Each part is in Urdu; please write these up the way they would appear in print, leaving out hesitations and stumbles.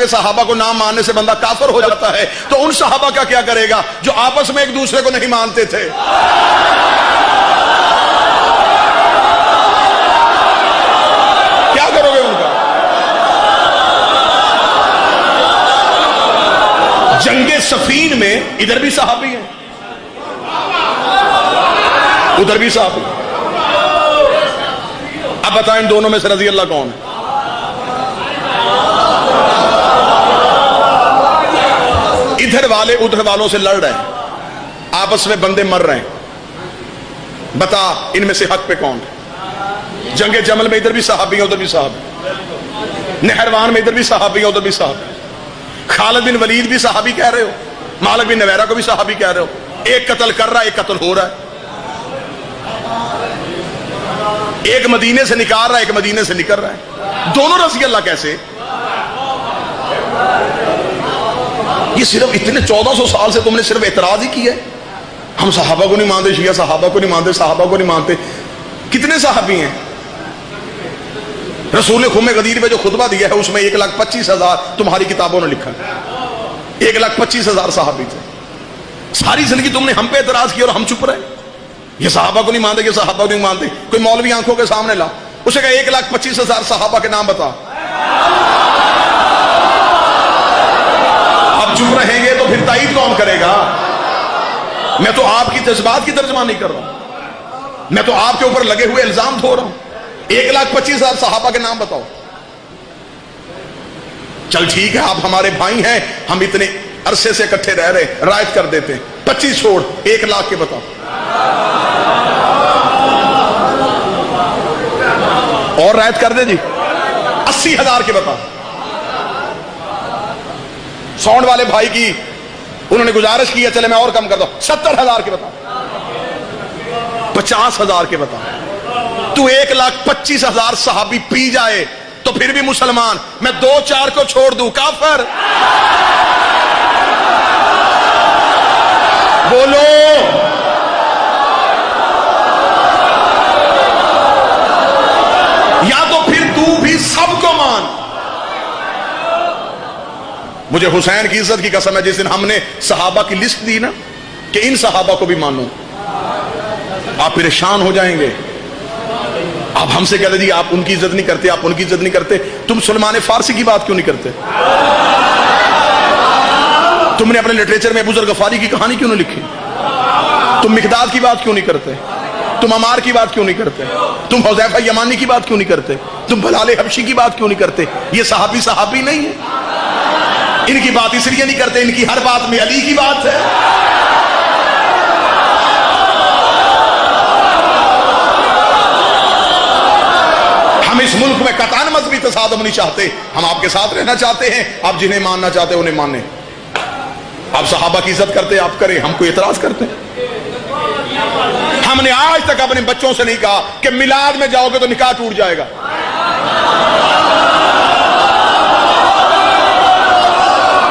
کہ صحابہ کو نام ماننے سے بندہ کافر ہو جاتا ہے، تو ان صحابہ کا کیا کرے گا جو آپس میں ایک دوسرے کو نہیں مانتے تھے؟ کیا کرو گے ان کا؟ جنگ صفین میں ادھر بھی صحابی ہیں، ادھر بھی صحابی۔ اب بتائیں ان دونوں میں سے رضی اللہ کون ہے؟ ادھر والے ادھر والوں سے لڑ رہے ہیں، آپس میں بندے مر رہے ہیں، بتا ان میں سے حق پہ کون ہے؟ جنگ جمل میں ادھر بھی صحابی ہیں ادھر بھی صحابی، نہروان میں ادھر بھی صحابی ہیں ادھر بھی صحابی، خالد بن ولید بھی صحابی کہہ رہے ہو، مالک بن نویرہ کو بھی صحابی کہہ رہے ہو، ایک قتل کر رہا ہے ایک قتل ہو رہا ہے، ایک مدینے سے نکال رہا ہے ایک مدینے سے نکل رہا ہے، دونوں رضی اللہ کیسے؟ یہ صرف اتنے 1400 سال سے تم نے صرف اعتراض ہی کیا ہے، ہم صحابہ کو نہیں مانتے، شیعہ صحابہ کو نہیں مانتے، صحابہ کو نہیں مانتے۔ کتنے صحابی ہیں؟ رسول نے خم غدیر میں جو خطبہ دیا ہے اس میں 1,25,000 تمہاری کتابوں نے لکھا ہے، 1,25,000 صحابی تھے۔ ساری زندگی تم نے ہم پہ اعتراض کیا اور ہم چپ رہے، یہ صحابہ کو نہیں مانتے، یہ صحابہ کو نہیں مانتے۔ کوئی مولوی آنکھوں کے سامنے لا، اسے کہا 1,25,000 صحابہ کے نام بتا، آپ چپ رہیں گے تو پھر تائید کون کرے گا؟ میں تو آپ کی جذبات کی ترجمہ نہیں کر رہا ہوں، میں تو آپ کے اوپر لگے ہوئے الزام دھو رہا ہوں۔ 1,25,000 صحابہ کے نام بتاؤ۔ چل ٹھیک ہے آپ ہمارے بھائی ہیں، ہم اتنے عرصے سے اکٹھے رہ رہے، رائت کر دیتے، 25 چھوڑ 1,00,000 کے بتاؤ، اور رائت کر دے جی 80,000 کے بتاؤ۔ ساؤنڈ والے بھائی کی انہوں نے گزارش کی ہے چلے میں اور کم کر دو، 70,000 کے بتاؤ، 50,000 کے بتاؤ۔ تو 1,25,000 صحابی پی جائے تو پھر بھی مسلمان، میں 2-4 کو چھوڑ دوں کافر؟ بولو یا تو پھر تو بھی سب کو مان۔ مجھے حسین کی عزت کی قسم ہے، جس دن ہم نے صحابہ کی لسٹ دی نا کہ ان صحابہ کو بھی مانو، آپ پریشان ہو جائیں گے۔ آپ ہم سے کہتے جی آپ ان کی عزت نہیں کرتے، آپ ان کی عزت نہیں کرتے، تم سلمان فارسی کی بات کیوں نہیں کرتے؟ تم نے اپنے لٹریچر میں ابو ذر غفاری کی کہانی کیوں نہیں لکھی؟ تم مقداد کی بات کیوں نہیں کرتے؟ تم عمار کی بات کیوں نہیں کرتے؟ تم حذیفہ یمانی کی بات کیوں نہیں کرتے؟ تم بلال حبشی کی بات کیوں نہیں کرتے؟ یہ صحابی نہیں ہے، ان کی بات اس لیے نہیں کرتے، ان کی ہر بات میں علی کی بات ہے۔ ہم اس ملک میں قطعاً مذہبی تصادم نہیں چاہتے، ہم آپ کے ساتھ رہنا چاہتے ہیں، آپ جنہیں ماننا چاہتے ہیں انہیں مانیں۔ آپ صحابہ کی عزت کرتے آپ کریں، ہم کو اعتراض کرتے ہیں۔ ہم نے آج تک اپنے بچوں سے نہیں کہا کہ میلاد میں جاؤ گے تو نکاح ٹوٹ جائے گا،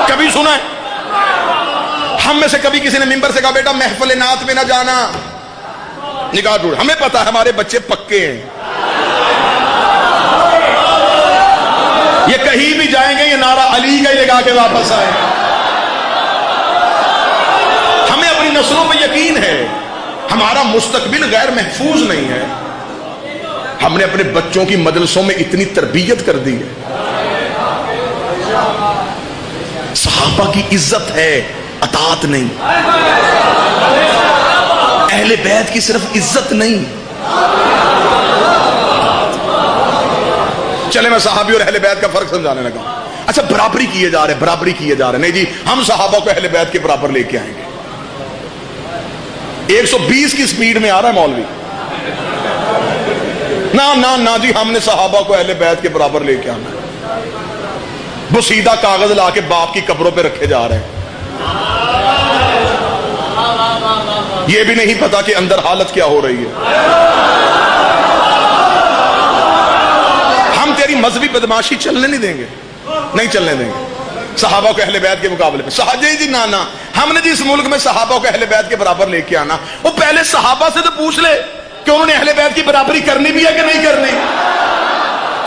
کبھی سنا ہے؟ ہم میں سے کبھی کسی نے ممبر سے کہا بیٹا محفل نعت میں نہ جانا، نکاح ٹوٹ؟ ہمیں پتا ہے ہمارے بچے پکے ہیں، یہ کہیں بھی جائیں گے یہ نعرہ علی کا ہی لگا کے واپس آئے۔ ہمیں اپنی نسلوں پہ یقین ہے، ہمارا مستقبل غیر محفوظ نہیں ہے۔ ہم نے اپنے بچوں کی مجلسوں میں اتنی تربیت کر دی ہے، صحابہ کی عزت ہے، اطاعت نہیں، اہل بیت کی صرف عزت نہیں۔ چلے میں صحابی اور اہل بیت کا فرق سمجھانے لگا۔ اچھا برابری کیے جا رہے نہیں جی ہم صحابہ کو اہل بیت کے برابر لے کے آئیں گے۔ 120 کی سپیڈ میں آ رہا ہے مولوی، نہ جی ہم نے صحابہ کو اہل بیت کے برابر لے کے آنا ہے۔ وہ سیدھا کاغذ لا کے باپ کی قبروں پہ رکھے جا رہے ہیں، یہ بھی نہیں پتا کہ اندر حالت کیا ہو رہی ہے۔ ہم تیری مذہبی بدماشی چلنے نہیں دیں گے، نہیں چلنے دیں گے صحابہ کو اہل بیت کے مقابلے میں۔ جی نانا ہم نے جس ملک میں صحابہ کو اہل بیت کے برابر لے کے آنا، وہ پہلے صحابہ سے تو پوچھ لے کہ انہوں نے اہل بیت کی برابری کرنی بھی ہے کہ نہیں کرنی۔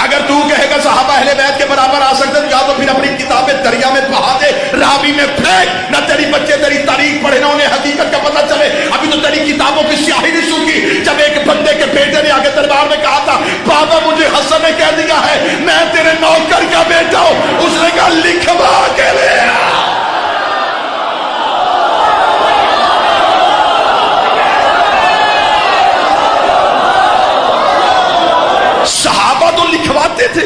اگر تو کہے گا صحابہ اہل بیت کے برابر آ سکتے تو یا تو پھر اپنی کتابیں دریا میں بہا دے، راوی میں پھینک، نہ تیری بچے تیری تاریخ پڑھے نہ انہیں حقیقت کا پتہ چلے۔ ابھی تو تیری کتابوں کی سیاہی نہیں سوکھی۔ جب ایک بندے کے بیٹے نے آگے دربار میں کہا تھا بابا مجھے حسن نے کہہ دیا ہے میں تیرے نوکر کا بیٹا ہوں، اس نے کہا لکھوا کے لے آ۔ صحابہ تو لکھواتے تھے،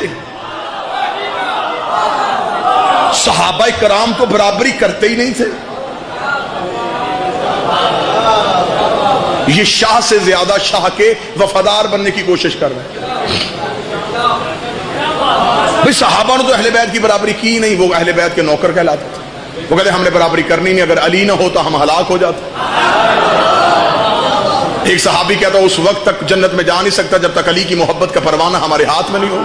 صحابہ کرام کو برابری کرتے ہی نہیں تھے۔ یہ شاہ سے زیادہ شاہ کے وفادار بننے کی کوشش کر رہے ہیں۔ بھئی صحابہ نے تو اہل بیت کی برابری کی نہیں، وہ اہل بیت کے نوکر کہلاتے تھے۔ وہ کہتے ہم نے برابری کرنی نہیں، اگر علی نہ ہوتا ہم ہلاک ہو جاتے۔ ایک صحابی کہتا اس وقت تک جنت میں جا نہیں سکتا جب تک علی کی محبت کا پروانہ ہمارے ہاتھ میں نہیں ہو۔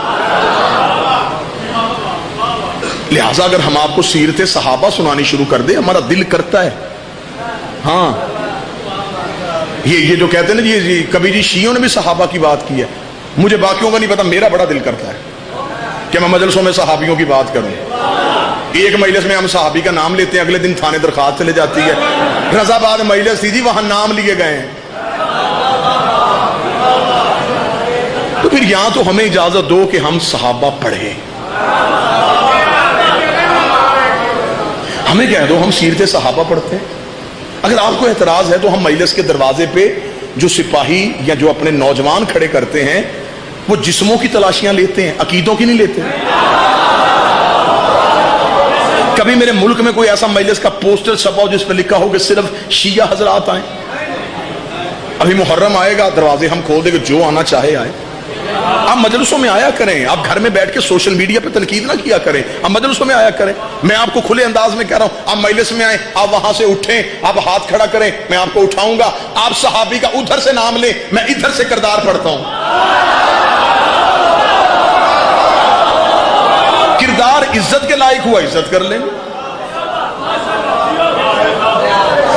لہٰذا اگر ہم آپ کو سیرت صحابہ سنانی شروع کر دیں ہمارا دل کرتا ہے۔ ہاں یہ جو کہتے ہیں نا جی کبھی جی شیعوں نے بھی صحابہ کی بات کی ہے، مجھے باقیوں کا نہیں پتا، میرا بڑا دل کرتا ہے کہ میں مجلسوں میں صحابیوں کی بات کروں۔ ایک مجلس میں ہم صحابی کا نام لیتے ہیں، اگلے دن تھانے درخواست چلے جاتی ہے، رضا باد مجلس تھی جی وہاں نام لیے گئے ہیں۔ تو پھر یہاں تو ہمیں اجازت دو کہ ہم صحابہ پڑھیں، ہمیں کہہ دو ہم سیرت صحابہ پڑھتے ہیں۔ اگر آپ کو اعتراض ہے تو ہم مجلس کے دروازے پہ جو سپاہی یا جو اپنے نوجوان کھڑے کرتے ہیں وہ جسموں کی تلاشیاں لیتے ہیں، عقیدوں کی نہیں لیتے۔ کبھی میرے ملک میں کوئی ایسا مجلس کا پوسٹر چھپا ہو جس پہ لکھا ہو کہ صرف شیعہ حضرات آئیں؟ ابھی محرم آئے گا، دروازے ہم کھول دیں گے، جو آنا چاہے آئے۔ آپ مجلسوں میں آیا کریں، آپ گھر میں بیٹھ کے سوشل میڈیا پہ تنقید نہ کیا کریں، آپ مجلسوں میں آیا کریں۔ میں آپ کو کھلے انداز میں کہہ رہا ہوں، آپ مجلس میں آئیں، آپ وہاں سے اٹھیں، آپ ہاتھ کھڑا کریں، میں آپ کو اٹھاؤں گا، آپ صحابی کا ادھر سے نام لیں، میں ادھر سے کردار پڑھتا ہوں۔ کردار عزت کے لائق ہوا عزت کر لیں۔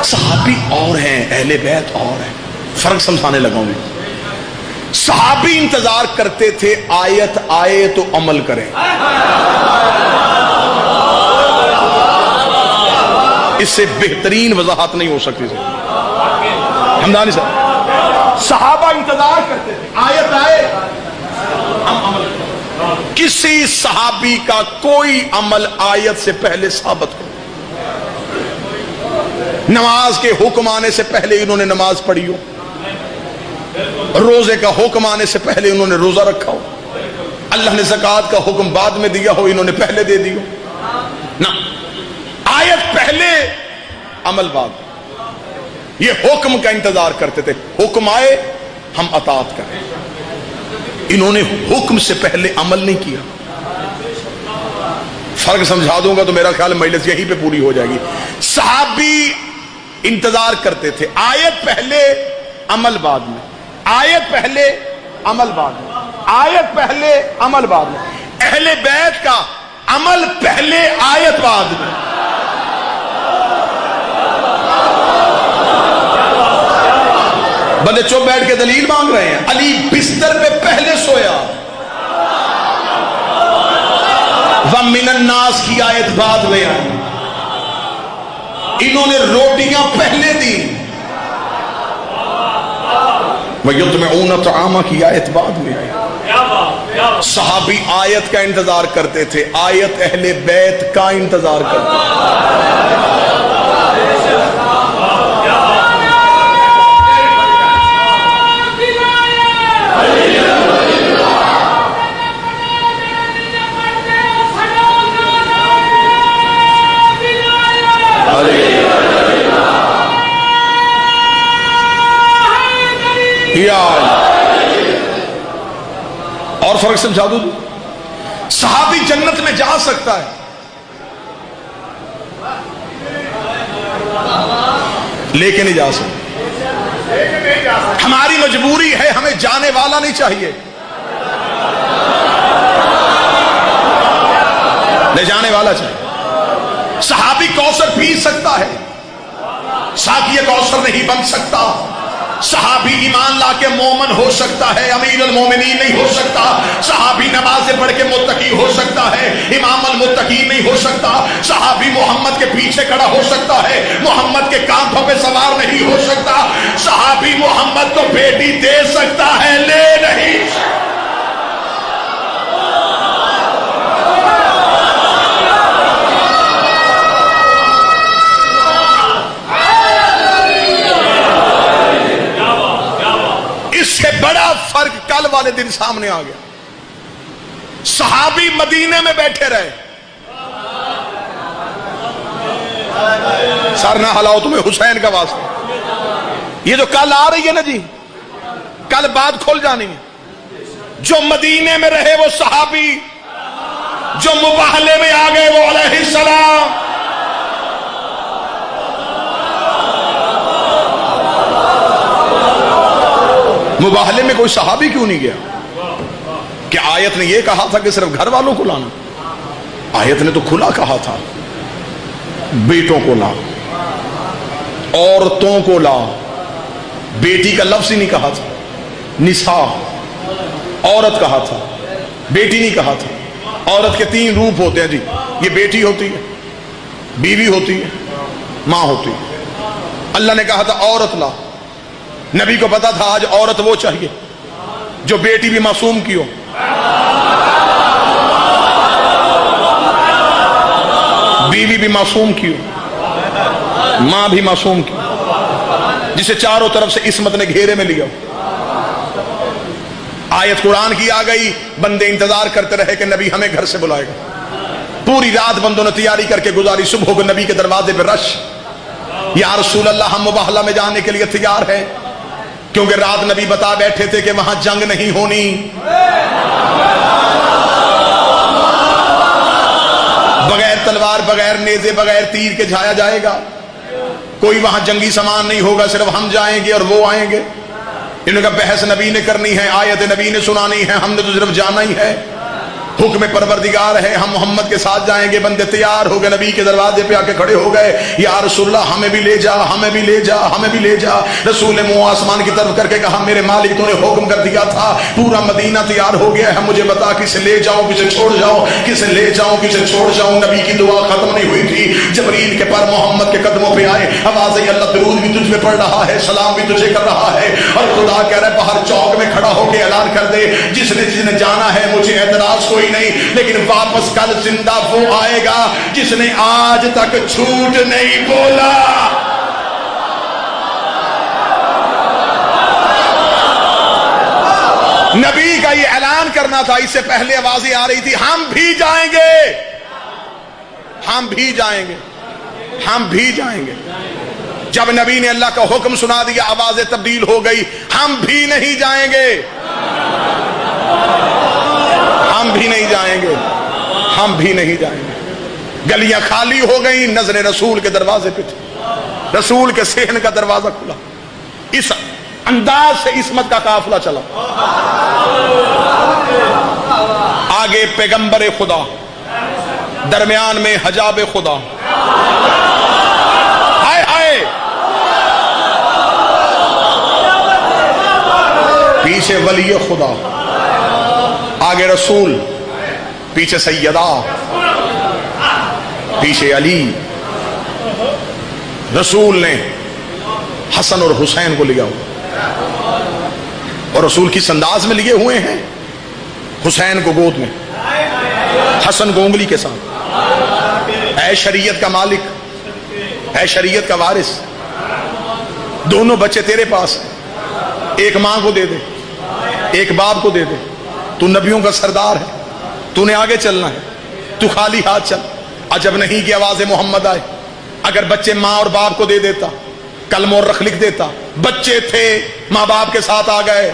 صحابی اور ہیں، اہل بیت اور ہیں، فرق سمجھانے لگا ہوں۔ صحابی انتظار کرتے تھے آیت آئے تو عمل کریں۔ اس سے بہترین وضاحت نہیں ہو سکتی ہمدانی صاحب۔ صحابہ انتظار کرتے تھے آیت آئے ہم عمل کریں۔ کسی صحابی کا کوئی عمل آیت سے پہلے ثابت ہو، نماز کے حکم آنے سے پہلے انہوں نے نماز پڑھی ہو، روزے کا حکم آنے سے پہلے انہوں نے روزہ رکھا ہو، اللہ نے زکوٰۃ کا حکم بعد میں دیا ہو انہوں نے پہلے دے دی ہو نہ، آیت پہلے عمل بعد۔ یہ حکم کا انتظار کرتے تھے، حکم آئے ہم اطاعت کریں۔ انہوں نے حکم سے پہلے عمل نہیں کیا۔ فرق سمجھا دوں گا تو میرا خیال مجلس یہی پہ پوری ہو جائے گی۔ صحابی انتظار کرتے تھے آیت پہلے عمل بعد میں، آیت پہلے عمل بعد میں، آیت پہلے عمل بعد میں۔ اہل بیت کا عمل پہلے آیت بعد میں۔ بندے چپ بیٹھ کے دلیل مانگ رہے ہیں۔ علی بستر پہ پہلے سویا، وَمِنَ النَّاسِ کی آیت بعد میں آئی، انہوں نے روٹیاں پہلے دی، وَيُطْعِمُونَ الطَّعَامَ کی آیت بعد میں آئی۔ صحابی آیت کا انتظار کرتے تھے، آیت اہل بیت کا انتظار کرتے تھے۔ اور فرق سمجھا دوں، صحابی جنت میں جا سکتا ہے لیکن نہیں جا سکتا۔ ہماری مجبوری ہے، ہمیں جانے والا نہیں چاہیے، لے جانے والا چاہیے۔ صحابی کوثر پی سکتا ہے، ساقی کوثر نہیں بن سکتا۔ صحابی ایمان لا کے مومن ہو سکتا ہے، امیر المومنین نہیں ہو سکتا. صحابی نمازیں پڑھ کے متقی ہو سکتا ہے، امام المتقین نہیں ہو سکتا. صحابی محمد کے پیچھے کھڑا ہو سکتا ہے، محمد کے کاندھوں پہ سوار نہیں ہو سکتا. صحابی محمد کو بیٹی دے سکتا ہے، لے نہیں سکتا. اس سے بڑا فرق کل والے دن سامنے آ گیا. صحابی مدینے میں بیٹھے رہے. سر نہ ہلاؤ، تمہیں حسین کا واسطہ. یہ جو کل آ رہی ہے نا جی، کل بات کھل جانی ہے. جو مدینے میں رہے وہ صحابی، جو مباہلے میں آ گئے وہ علیہ السلام. مباہلے میں کوئی صحابی کیوں نہیں گیا؟ کہ آیت نے یہ کہا تھا کہ صرف گھر والوں کو لانا؟ آیت نے تو کھلا کہا تھا، بیٹوں کو لا، عورتوں کو لا. بیٹی کا لفظ ہی نہیں کہا تھا. نساء عورت کہا تھا، بیٹی نہیں کہا تھا. عورت کے 3 روپ ہوتے ہیں جی. یہ بیٹی ہوتی ہے، بیوی ہوتی ہے، ماں ہوتی ہے. اللہ نے کہا تھا عورت لا. نبی کو پتا تھا آج عورت وہ چاہیے جو بیٹی بھی معصوم کی ہو، بیوی بھی معصوم کی ہو، ماں بھی معصوم کی ہو، جسے چاروں طرف سے عصمت نے گھیرے میں لیا ہو. آیت قرآن کی آ گئی، بندے انتظار کرتے رہے کہ نبی ہمیں گھر سے بلائے گا. پوری رات بندوں نے تیاری کر کے گزاری. صبح کو نبی کے دروازے پہ رش، یا رسول اللہ ہم مباہلہ میں جانے کے لیے تیار ہیں، کیونکہ رات نبی بتا بیٹھے تھے کہ وہاں جنگ نہیں ہونی. بغیر تلوار، بغیر نیزے، بغیر تیر کے جایا جائے گا. کوئی وہاں جنگی سامان نہیں ہوگا، صرف ہم جائیں گے اور وہ آئیں گے. انہوں نے کہا بحث نبی نے کرنی ہے، آیت نبی نے سنانی ہے، ہم نے تو صرف جانا ہی ہے. حکم پروردگار ہے، ہم محمد کے ساتھ جائیں گے. بندے تیار ہو گئے، نبی کے دروازے پہ آ کے کھڑے ہو گئے. یا رسول اللہ ہمیں بھی لے جا، ہمیں بھی لے جا، ہمیں بھی لے جا. رسول نے منہ آسمان کی طرف کر کے کہا میرے مالک تو نے حکم کر دیا تھا، پورا مدینہ تیار ہو گیا ہے، مجھے بتا کسے لے جاؤں کسے چھوڑ جاؤں، کسے لے جاؤں کسے چھوڑ جاؤں. نبی کی دعا ختم نہیں ہوئی تھی، جبریل کے پر محمد کے قدموں پہ آئے. آواز اللہ درود بھی تجھ پہ پڑھ رہا ہے، سلام بھی تجھے کر رہا ہے. اور خدا کہہ رہا ہے باہر چوک میں کھڑا ہو کے اعلان کر دے جس نے جانا ہے مجھے اعتراض کوئی نہیں، لیکن واپس کل زندہ وہ آئے گا جس نے آج تک جھوٹ نہیں بولا. نبی کا یہ اعلان کرنا تھا. اس سے پہلے آوازیں آ رہی تھی ہم بھی جائیں گے، ہم بھی جائیں گے، ہم بھی جائیں گے. جب نبی نے اللہ کا حکم سنا دیا آوازیں تبدیل ہو گئی، ہم بھی نہیں جائیں گے، ہم بھی نہیں جائیں گے، ہم بھی نہیں جائیں گے. گلیاں خالی ہو گئیں، نظر رسول کے دروازے پہ تھی. رسول کے صحن کا دروازہ کھلا. اس انداز سے عصمت کا قافلہ چلا. آگے پیغمبر خدا، درمیان میں حجاب خدا. ہائے ہائے، پیچھے ولی خدا، آگے رسول، پیچھے سیدہ، پیچھے علی. رسول نے حسن اور حسین کو لیا ہوا، اور رسول کس انداز میں لیے ہوئے ہیں؟ حسین کو گود میں، حسن کو انگلی کے ساتھ. اے شریعت کا مالک، اے شریعت کا وارث، دونوں بچے تیرے پاس ہیں، ایک ماں کو دے دے، ایک باپ کو دے دے. تو نبیوں کا سردار ہے، تو نے آگے چلنا ہے، تو خالی ہاتھ چل. عجب نہیں کہ آواز محمد آئے. اگر بچے ماں اور باپ کو دے دیتا، کلمہ اور رخ لکھ دیتا. بچے تھے، ماں باپ کے ساتھ آ گئے.